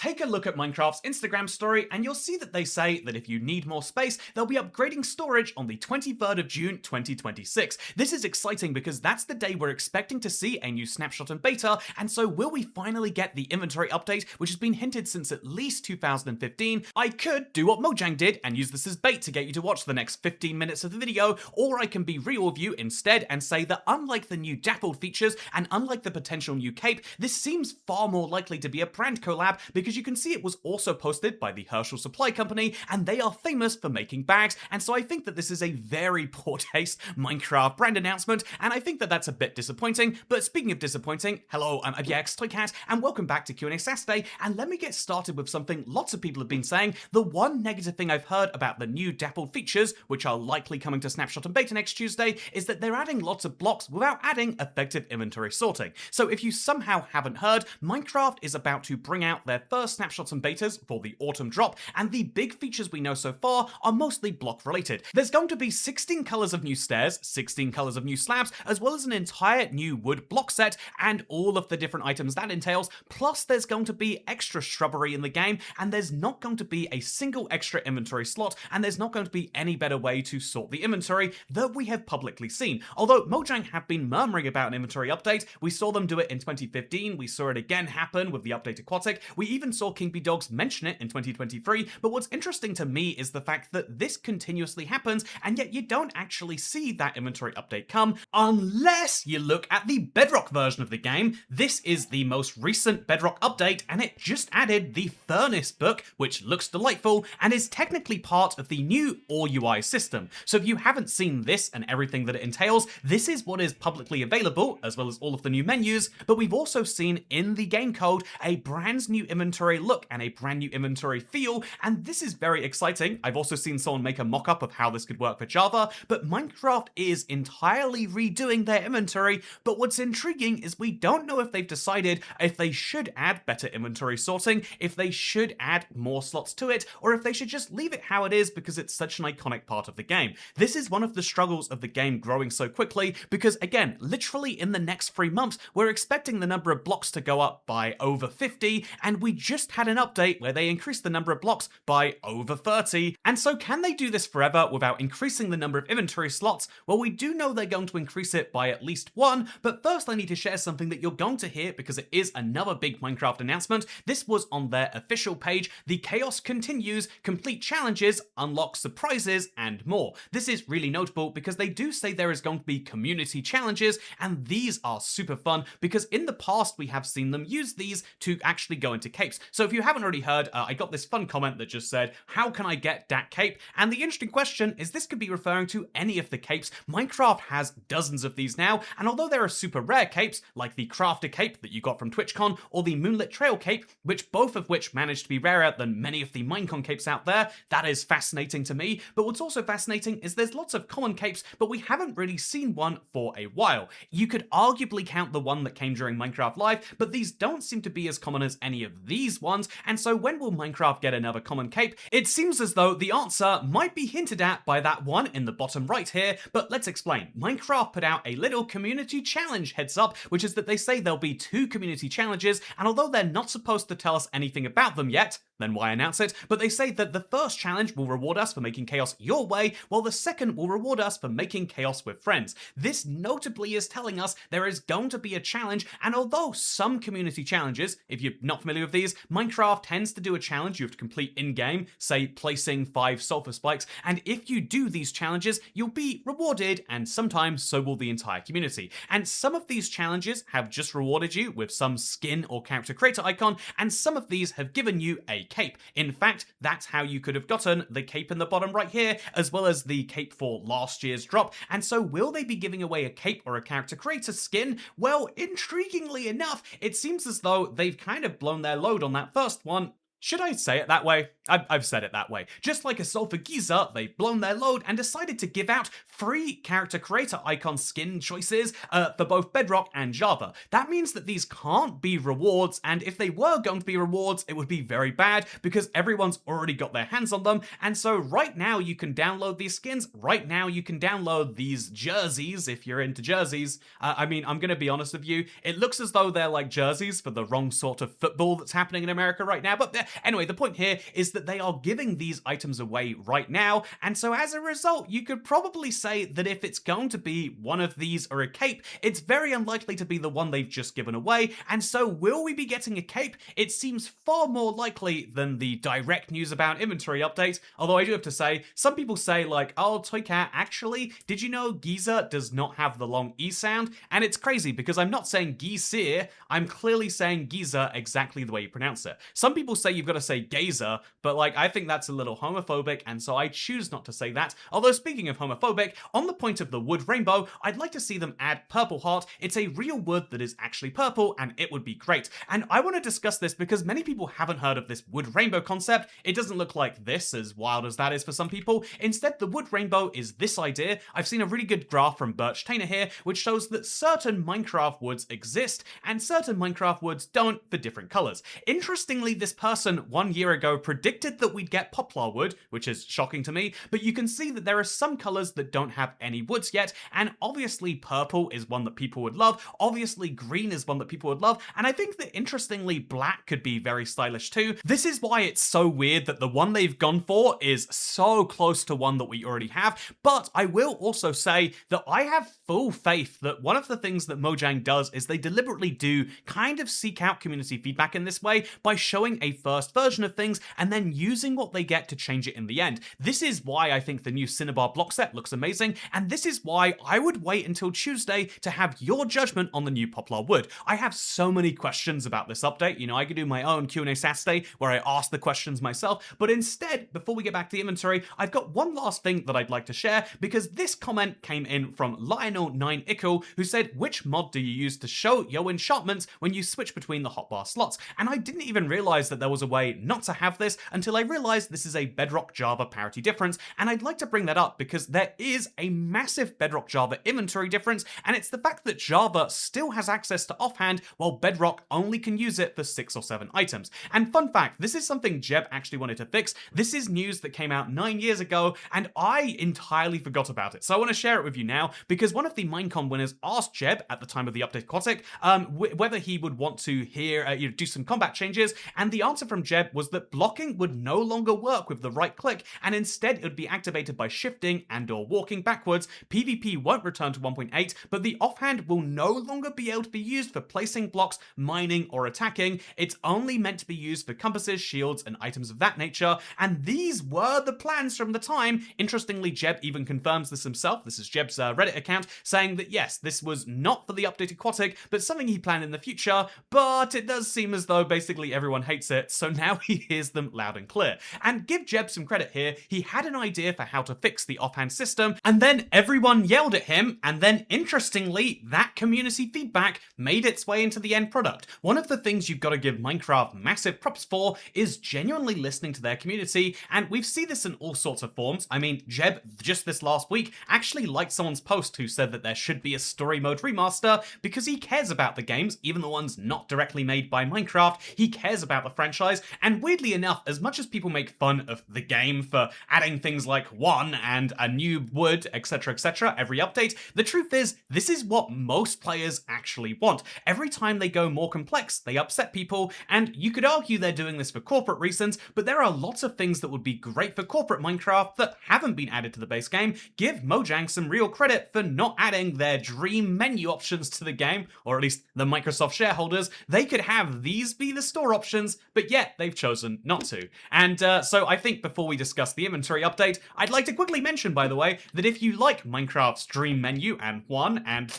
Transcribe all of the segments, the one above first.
Take a look at Minecraft's Instagram story and you'll see that they say that if you need more space, they'll be upgrading storage on the 23rd of June 2026. This is exciting because that's the day we're expecting to see a new snapshot and beta, and so will we finally get the inventory update, which has been hinted since at least 2015? I could do what Mojang did and use this as bait to get you to watch the next 15 minutes of the video, or I can be real with you instead and say that unlike the new dappled features and unlike the potential new cape, this seems far more likely to be a brand collab because you can see it was also posted by the Herschel Supply Company and they are famous for making bags, and so I think that this is a very poor taste Minecraft brand announcement, and I think that that's a bit disappointing. But speaking of disappointing, hello, I'm ABX Toycat and welcome back to Q&A Saturday, and let me get started with something lots of people have been saying. The one negative thing I've heard about the new dappled features, which are likely coming to Snapshot and Beta next Tuesday, is that they're adding lots of blocks without adding effective inventory sorting. So if you somehow haven't heard, Minecraft is about to bring out their first snapshots and betas for the autumn drop, and the big features we know so far are mostly block related. There's going to be 16 colors of new stairs, 16 colors of new slabs, as well as an entire new wood block set and all of the different items that entails, plus there's going to be extra shrubbery in the game, and there's not going to be a single extra inventory slot, and there's not going to be any better way to sort the inventory that we have publicly seen. Although Mojang have been murmuring about an inventory update, we saw them do it in 2015, we saw it again happen with the update Aquatic, we even saw King B Dogs mention it in 2023, but what's interesting to me is the fact that this continuously happens, and yet you don't actually see that inventory update come unless you look at the Bedrock version of the game. This is the most recent Bedrock update, and it just added the Furnace book, which looks delightful and is technically part of the new All UI system. So if you haven't seen this and everything that it entails, this is what is publicly available, as well as all of the new menus, but we've also seen in the game code a brand new inventory look and a brand new inventory feel, and this is very exciting. I've also seen someone make a mock-up of how this could work for Java, but Minecraft is entirely redoing their inventory, but what's intriguing is we don't know if they've decided if they should add better inventory sorting, if they should add more slots to it, or if they should just leave it how it is because it's such an iconic part of the game. This is one of the struggles of the game growing so quickly because, again, literally in the next 3 months, we're expecting the number of blocks to go up by over 50, and we just had an update where they increased the number of blocks by over 30. And so can they do this forever without increasing the number of inventory slots? Well, we do know they're going to increase it by at least 1, but first I need to share something that you're going to hear because it is another big Minecraft announcement. This was on their official page. The chaos continues, complete challenges, unlock surprises, and more. This is really notable because they do say there is going to be community challenges, and these are super fun because in the past we have seen them use these to actually go into capes. So if you haven't already heard, I got this fun comment that just said, how can I get that cape? And the interesting question is this could be referring to any of the capes. Minecraft has dozens of these now, and although there are super rare capes, like the Crafter cape that you got from TwitchCon, or the Moonlit Trail cape, both of which managed to be rarer than many of the Minecon capes out there, that is fascinating to me. But what's also fascinating is there's lots of common capes, but we haven't really seen one for a while. You could arguably count the one that came during Minecraft Live, but these don't seem to be as common as any of these ones, and so when will Minecraft get another common cape? It seems as though the answer might be hinted at by that one in the bottom right here, but let's explain. Minecraft put out a little community challenge heads up, which is that they say there'll be 2 community challenges, and although they're not supposed to tell us anything about them yet, then why announce it? But they say that the first challenge will reward us for making chaos your way, while the second will reward us for making chaos with friends. This notably is telling us there is going to be a challenge, and although some community challenges, if you're not familiar with these, Minecraft tends to do a challenge you have to complete in-game, say placing 5 sulfur spikes, and if you do these challenges, you'll be rewarded, and sometimes so will the entire community. And some of these challenges have just rewarded you with some skin or character creator icon, and some of these have given you a cape. In fact, that's how you could have gotten the cape in the bottom right here, as well as the cape for last year's drop. And so will they be giving away a cape or a character creator skin? Well, intriguingly enough, it seems as though they've kind of blown their load on that first one, Should I say it that way? I've said it that way. Just like a Sulfur Geezer, they've blown their load and decided to give out free character creator icon skin choices for both Bedrock and Java. That means that these can't be rewards, and if they were going to be rewards, it would be very bad because everyone's already got their hands on them. And so right now you can download these skins. Right now you can download these jerseys if you're into jerseys. I mean, I'm going to be honest with you. It looks as though they're like jerseys for the wrong sort of football that's happening in America right now, but anyway, the point here is that they are giving these items away right now, and so as a result, you could probably say that if it's going to be one of these or a cape, it's very unlikely to be the one they've just given away, and so will we be getting a cape? It seems far more likely than the direct news about inventory update, although I do have to say, some people say like, oh, Toycat, actually, did you know Giza does not have the long E sound? And it's crazy because I'm not saying Geesir, I'm clearly saying Giza exactly the way you pronounce it. Some people say you've got to say gazer, but like I think that's a little homophobic, and so I choose not to say that. Although speaking of homophobic, on the point of the wood rainbow, I'd like to see them add purple heart. It's a real wood that is actually purple, and it would be great. And I want to discuss this because many people haven't heard of this wood rainbow concept. It doesn't look like this, as wild as that is for some people. Instead, the wood rainbow is this idea. I've seen a really good graph from Birch Tainer here, which shows that certain Minecraft woods exist, and certain Minecraft woods don't for different colors. Interestingly, this person 1 year ago predicted that we'd get poplar wood, which is shocking to me, but you can see that there are some colors that don't have any woods yet, and obviously purple is one that people would love, obviously green is one that people would love, and I think that interestingly black could be very stylish too. This is why it's so weird that the one they've gone for is so close to one that we already have, but I will also say that I have full faith that one of the things that Mojang does is they deliberately do kind of seek out community feedback in this way by showing a first version of things and then using what they get to change it in the end. This is why I think the new Cinnabar block set looks amazing, and this is why I would wait until Tuesday to have your judgment on the new poplar wood. I have so many questions about this update. You know, I could do my own Q&A Saturday where I ask the questions myself, but instead, before we get back to the inventory, I've got one last thing that I'd like to share because this comment came in from Lionel9Ickle, who said, which mod do you use to show your enchantments when you switch between the hotbar slots? And I didn't even realize that there was a way not to have this until I realized this is a Bedrock Java parity difference, and I'd like to bring that up because there is a massive Bedrock Java inventory difference, and it's the fact that Java still has access to offhand while Bedrock only can use it for 6 or 7 items. And fun fact, this is something Jeb actually wanted to fix. This is news that came out 9 years ago, and I entirely forgot about it. So I want to share it with you now because one of the Minecon winners asked Jeb at the time of the update Aquatic whether he would want to do some combat changes, and the answer from Jeb was that blocking would no longer work with the right click, and instead it would be activated by shifting and or walking backwards. PvP won't return to 1.8, but the offhand will no longer be able to be used for placing blocks, mining, or attacking. It's only meant to be used for compasses, shields, and items of that nature, and these were the plans from the time. Interestingly, Jeb even confirms this himself. This is Jeb's Reddit account, saying that yes, this was not for the update Aquatic, but something he planned in the future, but it does seem as though basically everyone hates it, so now he hears them loud and clear. And give Jeb some credit here, he had an idea for how to fix the offhand system, and then everyone yelled at him, and then interestingly, that community feedback made its way into the end product. One of the things you've got to give Minecraft massive props for is genuinely listening to their community, and we've seen this in all sorts of forms. I mean, Jeb, just this last week, actually liked someone's post who said that there should be a story mode remaster because he cares about the games, even the ones not directly made by Minecraft. He cares about the franchise, and weirdly enough, as much as people make fun of the game for adding things like one and a new wood, etc, every update, the truth is, this is what most players actually want. Every time they go more complex, they upset people, and you could argue they're doing this for corporate reasons, but there are lots of things that would be great for corporate Minecraft that haven't been added to the base game. Give Mojang some real credit for not adding their dream menu options to the game, or at least the Microsoft shareholders. They could have these be the store options, but yet they've chosen not to. And so I think before we discuss the inventory update, I'd like to quickly mention, by the way, that if you like Minecraft's dream menu and one and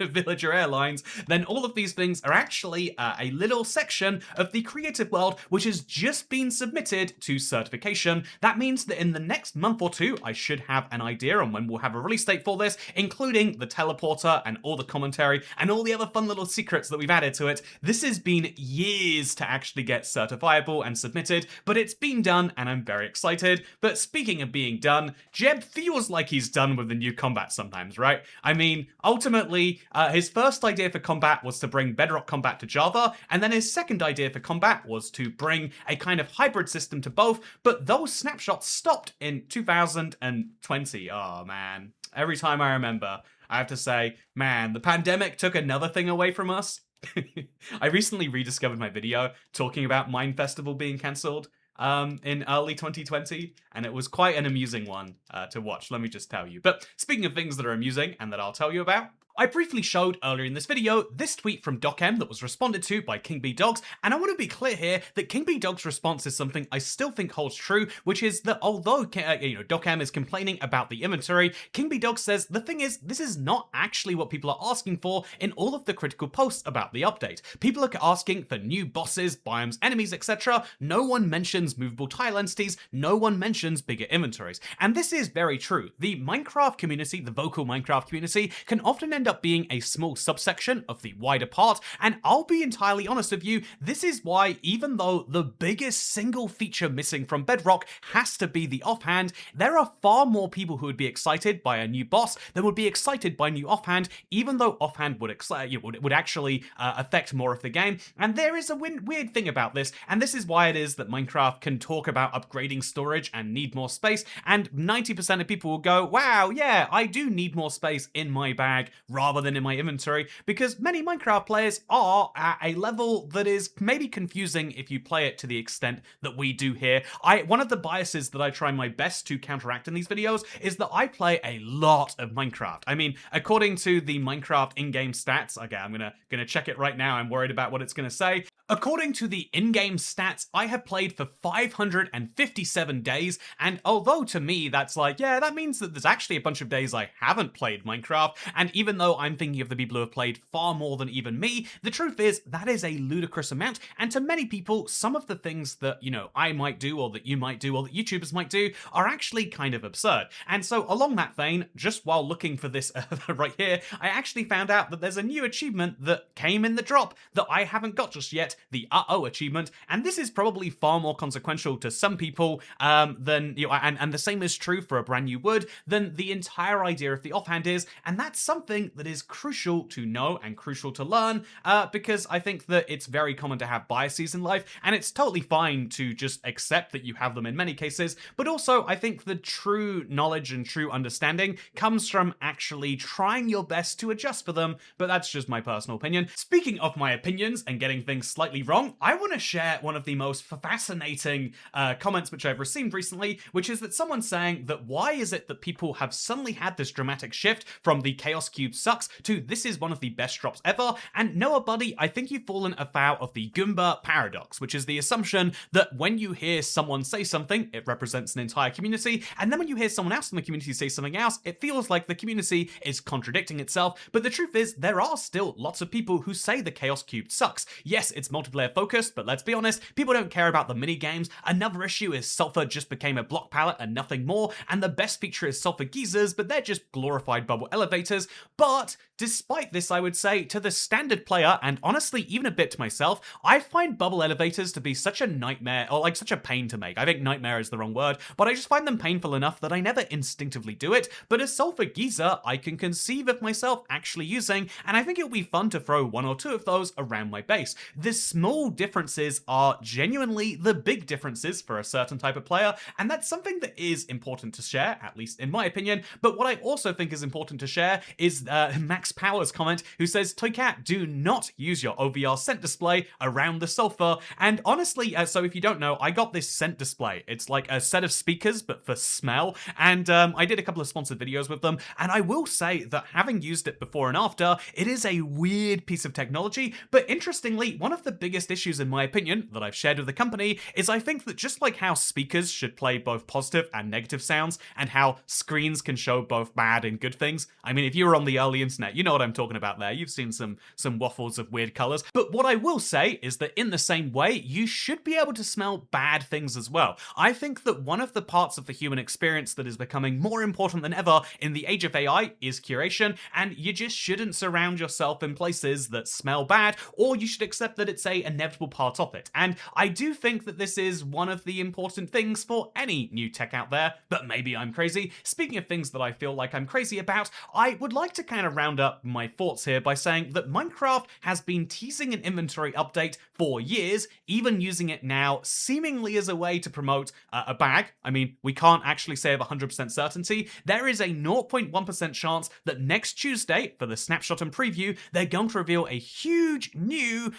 Villager Airlines, then all of these things are actually a little section of the creative world which has just been submitted to certification. That means that in the next month or two, I should have an idea on when we'll have a release date for this, including the teleporter and all the commentary and all the other fun little secrets that we've added to it. This has been years to actually get certified. certifiable and submitted, but it's been done and I'm very excited. But speaking of being done, Jeb feels like he's done with the new combat sometimes, right? I mean, ultimately, his first idea for combat was to bring Bedrock combat to Java, and then his second idea for combat was to bring a kind of hybrid system to both, but those snapshots stopped in 2020. Oh man, every time I remember, I have to say, man, the pandemic took another thing away from us. I recently rediscovered my video talking about Mine Festival being cancelled in early 2020, and it was quite an amusing one to watch, let me just tell you. But speaking of things that are amusing and that I'll tell you about, I briefly showed earlier in this video this tweet from DocM that was responded to by KingBDogs, and I want to be clear here that KingBDogs' response is something I still think holds true, which is that although DocM is complaining about the inventory, KingBDogs says the thing is, this is not actually what people are asking for in all of the critical posts about the update. People are asking for new bosses, biomes, enemies, etc. No one mentions movable tile entities, no one mentions bigger inventories. And this is very true. The Minecraft community, the vocal Minecraft community, can often end up being a small subsection of the wider part, and I'll be entirely honest with you, this is why even though the biggest single feature missing from Bedrock has to be the offhand, there are far more people who would be excited by a new boss than would be excited by new offhand, even though offhand would actually affect more of the game. And there is a weird thing about this, and this is why it is that Minecraft can talk about upgrading storage and need more space, and 90% of people will go, wow, yeah, I do need more space in my bag rather than in my inventory, because many Minecraft players are at a level that is maybe confusing if you play it to the extent that we do here. One of the biases that I try my best to counteract in these videos is that I play a lot of Minecraft. I mean, according to the Minecraft in-game stats, okay, I'm gonna check it right now, I'm worried about what it's gonna say. According to the in-game stats, I have played for 557 days, and although to me that's like, yeah, that means that there's actually a bunch of days I haven't played Minecraft, and even though I'm thinking of the people who have played far more than even me, the truth is that is a ludicrous amount, and to many people, some of the things that, you know, I might do, or that you might do, or that YouTubers might do, are actually kind of absurd. And so along that vein, just while looking for this right here, I actually found out that there's a new achievement that came in the drop that I haven't got just yet, the uh-oh achievement, and this is probably far more consequential to some people than, you know, and the same is true for a brand new wood, than the entire idea of the offhand is, and that's something that is crucial to know and crucial to learn, because I think that it's very common to have biases in life, and it's totally fine to just accept that you have them in many cases, but also I think the true knowledge and true understanding comes from actually trying your best to adjust for them, but that's just my personal opinion. Speaking of my opinions and getting things slightly wrong, I want to share one of the most fascinating comments which I've received recently, which is that someone's saying that why is it that people have suddenly had this dramatic shift from the Chaos Cube sucks to this is one of the best drops ever, and Noah Buddy, I think you've fallen afoul of the Goomba paradox, which is the assumption that when you hear someone say something, it represents an entire community, and then when you hear someone else in the community say something else, it feels like the community is contradicting itself, but the truth is there are still lots of people who say the Chaos Cube sucks. Yes, it's multiplayer focused, but let's be honest, people don't care about the mini games. Another issue is Sulfur just became a block palette and nothing more, and the best feature is Sulfur geysers, but they're just glorified bubble elevators. But despite this, I would say to the standard player, and honestly even a bit to myself, I find bubble elevators to be such a nightmare, or like such a pain to make. I think nightmare is the wrong word, but I just find them painful enough that I never instinctively do it. But a Sulfur geyser I can conceive of myself actually using, and I think it'll be fun to throw one or two of those around my base. The small differences are genuinely the big differences for a certain type of player, and that's something that is important to share, at least in my opinion. But what I also think is important to share is Max Power's comment, who says, Toycat, do not use your OVR scent display around the Sulfur. And honestly, so if you don't know, I got this scent display. It's like a set of speakers, but for smell, and I did a couple of sponsored videos with them, and I will say that having used it before and after, it is a weird piece of technology, but interestingly, one of the biggest issues in my opinion that I've shared with the company is I think that just like how speakers should play both positive and negative sounds, and how screens can show both bad and good things. I mean, if you were on the early internet, you know what I'm talking about there. You've seen some waffles of weird colors. But what I will say is that in the same way, you should be able to smell bad things as well. I think that one of the parts of the human experience that is becoming more important than ever in the age of AI is curation, and you just shouldn't surround yourself in places that smell bad, or you should accept that it's it's a inevitable part of it. And I do think that this is one of the important things for any new tech out there, but maybe I'm crazy. Speaking of things that I feel like I'm crazy about, I would like to kind of round up my thoughts here by saying that Minecraft has been teasing an inventory update for years, even using it now seemingly as a way to promote a bag. I mean, we can't actually say of 100% certainty. There is a 0.1% chance that next Tuesday, for the snapshot and preview, they're going to reveal a huge new,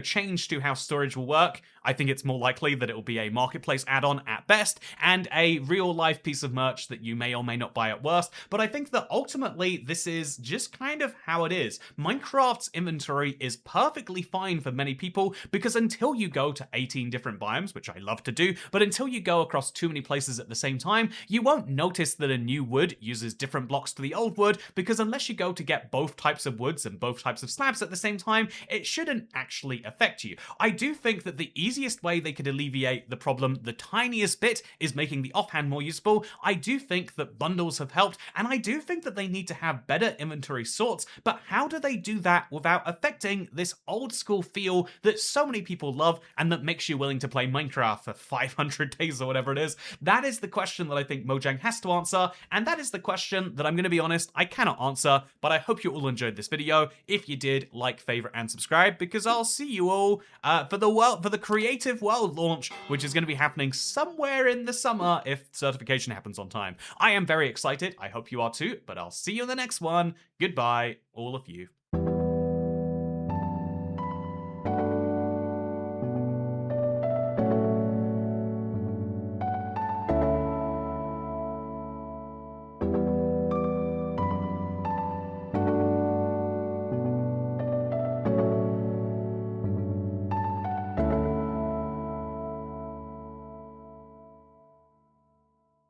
change to how storage will work. I think it's more likely that it will be a marketplace add-on at best, and a real-life piece of merch that you may or may not buy at worst, but I think that ultimately this is just kind of how it is. Minecraft's inventory is perfectly fine for many people, because until you go to 18 different biomes, which I love to do, but until you go across too many places at the same time, you won't notice that a new wood uses different blocks to the old wood, because unless you go to get both types of woods and both types of slabs at the same time, it shouldn't actually affect you. I do think that the easiest way they could alleviate the problem the tiniest bit is making the offhand more useful. I do think that bundles have helped, and I do think that they need to have better inventory sorts, but how do they do that without affecting this old school feel that so many people love and that makes you willing to play Minecraft for 500 days or whatever it is? That is the question that I think Mojang has to answer, and that is the question that I'm going to be honest, I cannot answer, but I hope you all enjoyed this video. If you did, like, favorite, and subscribe, because I'll see you all for the Creative World launch, which is going to be happening somewhere in the summer if certification happens on time. I am very excited. I hope you are too, but I'll see you in the next one. Goodbye, all of you.